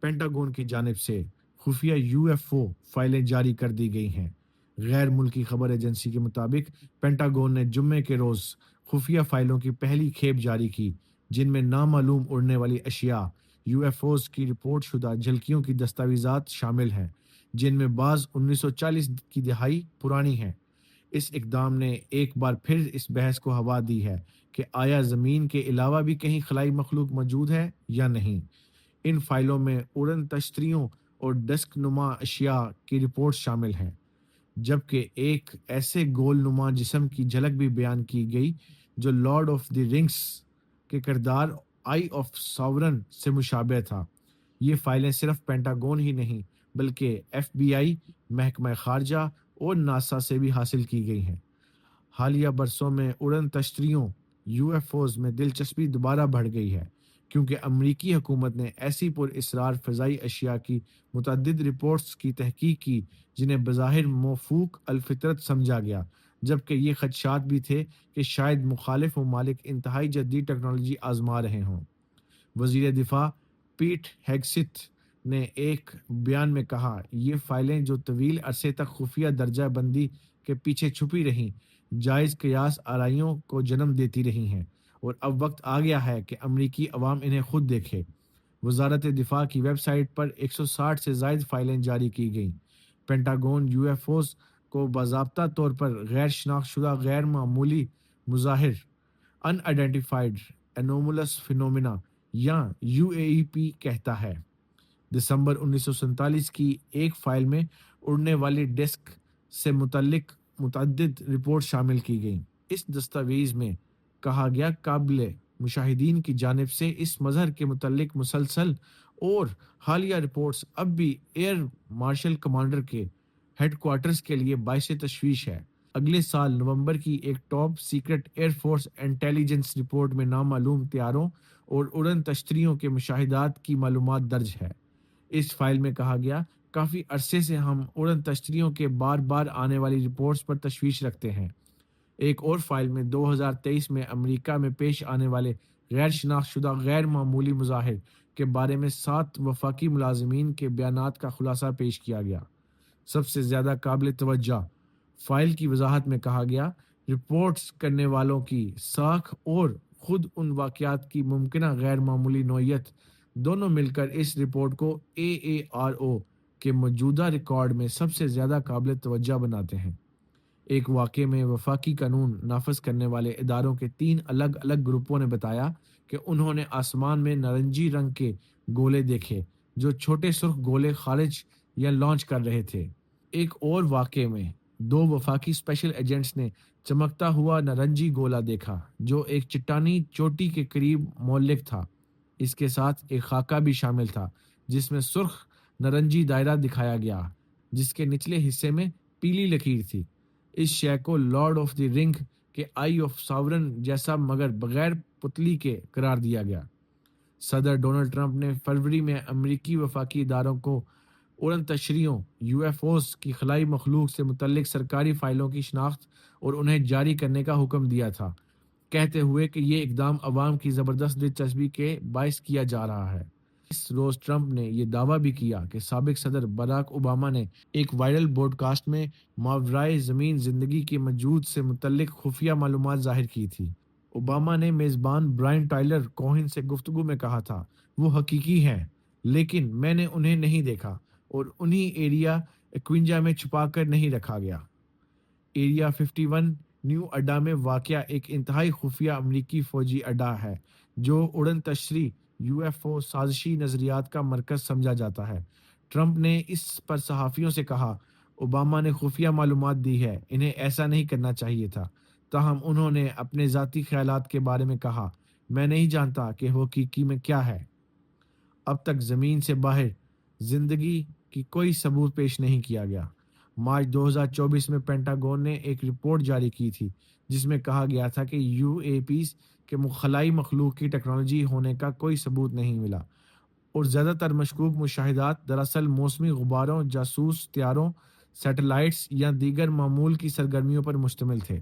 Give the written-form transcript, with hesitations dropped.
Pentagon की जानिब से खुफिया यूएफओ फाइलें जारी कर दी गई हैं। गैर मुल्की खबर एजेंसी के मुताबिक पेंटागन ने जुम्मे के रोज़ खुफिया फाइलों की पहली खेप जारी की, जिनमें नामालूम उड़ने वाली अशिया, यूएफओज की रिपोर्ट शुदा झलकियों की दस्तावेजात शामिल हैं, जिनमें बाज़ 1940 की दिहाई पुरानी हैं। इस इकदाम ने एक बार फिर इस बहस को हवा दी है कि आया ज़मीन के अलावा भी कहीं खलाई मखलूक मौजूद है या नहीं। इन फाइलों में उड़न तश्तरियों और डस्क नुमा अशिया की रिपोर्ट शामिल हैं, जबकि एक ऐसे गोल नुमा जिस्म की झलक भी बयान की गई जो लॉर्ड ऑफ द रिंग्स के किरदार आई ऑफ सॉवरन से मुशाबह था। ये फाइलें सिर्फ पेंटागन ही नहीं, बल्कि एफबीआई, महकमा खारजा और नासा से भी हासिल की गई हैं। हालिया बरसों में उड़न तश्तरियों यूएफओज में दिलचस्पी दोबारा बढ़ गई है, क्योंकि अमरीकी हुकूमत ने ऐसी पुरअसरार फ़ज़ाई अशिया की मुतअद्दिद रिपोर्ट्स की तहकीक की जिन्हें बज़ाहिर मौफूक अलफ़ितरत समझा गया, जबकि ये खदशात भी थे कि शायद मुखालिफ ममालिक इंतहाई जदीद टेक्नोलॉजी आजमा रहे हों। वज़ीर दिफा पीट हेगसिथ ने एक बयान में कहा, ये फाइलें जो तवील अरसे तक खुफिया दर्जा बंदी के पीछे छुपी रहीं, जायज़ क़यास आराइयों को जन्म देती रही हैं और अब वक्त आ गया है कि अमरीकी अवाम इन्हें खुद देखे। वजारत दिफा की वेबसाइट पर 160 से ज़ायद फाइलें जारी की गईं। पेंटागन यूएफओज को बाज़ाब्ता तौर पर गैर शनाख्तशुदा गैर मामूली मुज़ाहिर अनआइडेंटिफाइड एनोमलस फिनोमिना या यूएईपी कहता है। दिसंबर 1947 की एक फाइल में उड़ने वाली डिस्क से मुतल्लिक मुतअद्दिद रिपोर्ट शामिल की गई। इस दस्तावेज में कहा गया काबिल मुशाहिदीन की जानिब से इस मजहर के मुतल्लिक मुसलसल और हालिया रिपोर्ट्स अब भी एयर मार्शल कमांडर के हेडक्वार्टर्स के लिए बाइस तशवीश है। अगले साल नवंबर की एक top secret air force intelligence report में नामालूम तैयारों और उड़न तश्तरियों के मुशाहिदात की मालूमात दर्ज है। इस फाइल में कहा गया, काफ़ी अरसे से हम उड़न तश्तरियों के बार बार आने वाली रिपोर्ट्स पर तशवीश रखते हैं। एक और फाइल में 2023 में अमेरिका में पेश आने वाले गैर शनाख्तशुदा गैर मामूली मुजाहिर के बारे में 7 वफाकी मुलाजमीन के बयानात का खुलासा पेश किया गया। सबसे ज़्यादा काबिल तवज्जो फाइल की वजाहत में कहा गया, रिपोर्ट्स करने वालों की साख और खुद उन वाक़यात की मुमकिना गैर मामूली नौयत दोनों मिलकर इस रिपोर्ट को AARO के मौजूदा रिकॉर्ड में सबसे ज़्यादा काबिल तवज्जो बनाते हैं। एक वाक़े में वफाकी कानून नाफज करने वाले इदारों के 3 अलग अलग ग्रुपों ने बताया कि उन्होंने आसमान में नारंगी रंग के गोले देखे जो छोटे सुर्ख गोले खारिज या लॉन्च कर रहे थे। एक और वाक़े में 2 वफाकी स्पेशल एजेंट्स ने चमकता हुआ नारंगी गोला देखा जो एक चट्टानी चोटी के करीब मौलिक था। इसके साथ एक खाका भी शामिल था जिसमें सुर्ख नारंगी दायरा दिखाया गया, जिसके निचले हिस्से में पीली लकीर थी। इस शय को लॉर्ड ऑफ द रिंग के आई ऑफ सॉवरन जैसा मगर बगैर पुतली के करार दिया गया। सदर डोनाल्ड ट्रंप ने फरवरी में अमेरिकी वफाकी इदारों को उड़न तशरियों यूएफओस की खलाई मखलूक से मुतल्लिक सरकारी फाइलों की शनाख्त और उन्हें जारी करने का हुक्म दिया था, कहते हुए कि ये इकदाम अवाम की ज़बरदस्त दिलचस्पी के बायस किया जा रहा है। इस रोज़ ट्रंप ने यह दावा भी किया कि साबिक सदर बराक ओबामा ने एक वायरल ब्रॉडकास्ट में मावराए ज़मीन ज़िंदगी के मौजूद से मुतल्लिक खुफिया मालूमात ज़ाहिर की थी। ओबामा ने मेज़बान ब्रायन टाइलर कोहेन से गुफ्तगू में कहा था, वो हकीकी हैं, लेकिन मैंने उन्हें नहीं देखा और उन्हीं एरिया 51 में छुपा कर नहीं रखा गया। एरिया 51 न्यू अड्डा में वाक़या एक इंतहाई खुफिया अमरीकी फ़ौजी अड्डा है जो उड़न तशरी यूएफओ साजिशी नज़रियात का मरकज़ समझा जाता है। ट्रंप ने इस पर सहाफ़ियों से कहा, ओबामा ने खुफिया मालूमात दी है, इन्हें ऐसा नहीं करना चाहिए था। ताहम उन्होंने अपने ज़ाती ख़यालात के बारे में कहा, मैं नहीं जानता कि हकीकी में क्या है। अब तक ज़मीन से बाहर ज़िंदगी की कोई सबूत पेश नहीं किया गया। मार्च 2024 में पेंटागन ने एक रिपोर्ट जारी की थी जिसमें कहा गया था कि यूएपीज़ के खलाई मखलूक की टेक्नोलॉजी होने का कोई सबूत नहीं मिला और ज़्यादातर मशकूक मुशाहिदात दरअसल मौसमी गुब्बारों, जासूस त्यारों, सैटेलाइट्स या दीगर मामूल की सरगर्मियों पर मुश्तमिल थे।